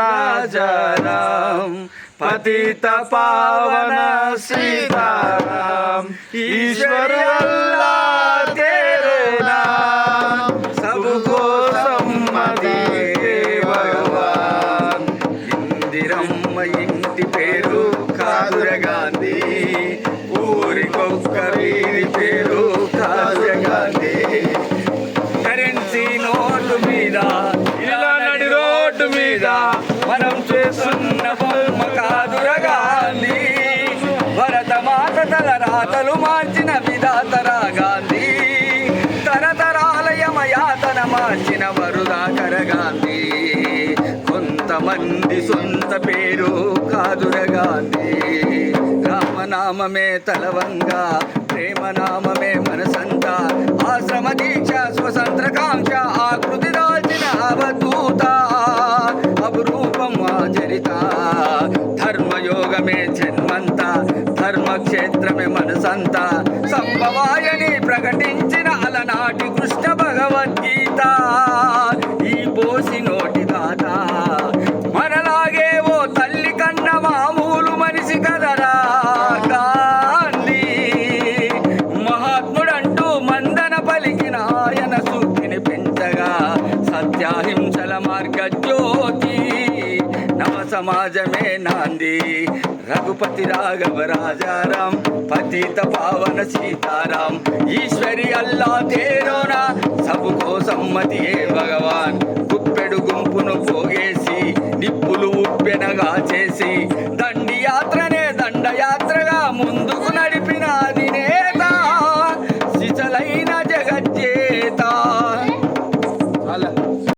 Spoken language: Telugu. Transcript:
राजाराम पतित पावन सीताराम ईश्वर अल्लाह तेरे नाम सबको सम्मति भगवान इंदिरम्म इंటి పేరు కాదుర గాంధీ ఊరికొక్కరి పేరు కాదుర గాంధీ కరెన్సీ నోటు మీద ఇలా నడి రోడ్డు మీద మనం చేస్తున్న బొమ్మ కాదుర గాంధీ భరత మాత తల రాతలు మార్చిన విధాతరా గాంధీ తరతరాల యమయాతన మార్చిన వరుదాకర గాంధీ కొంతమంది సొంత పేరు కాదుర గాంధీ రామనామమే తలవంగా ప్రేమనామమే మనసంతా ఆశ్రమ దీక్ష స్వతంత్ర కాంక్ష ఆకృతి దాల్చిన అవధూత అపురూపం ఆచరిత ధర్మయోగమే జన్మంత ధర్మక్షేత్రమే మనసంత సంభవాయని ప్రకటించిన అలనాటి కృష్ణ భగవద్గీత ఈ పోసి నోటి దాత మనలాగే ఓ తల్లి కన్న మామూలు మనిషి కదరా గాంధీ మహాత్ముడంటూ మందన పలికిన ఆయన సూక్తిని పెంచగా సత్యాహింసల మార్గ జ్యోతి నవ సమాజమే నాంది రఘుపతి రాఘవ రాజారాం పతిత పావన सीताराम ईश्वरी अल्लाह तेरो ना सबको सम्मति है भगवान।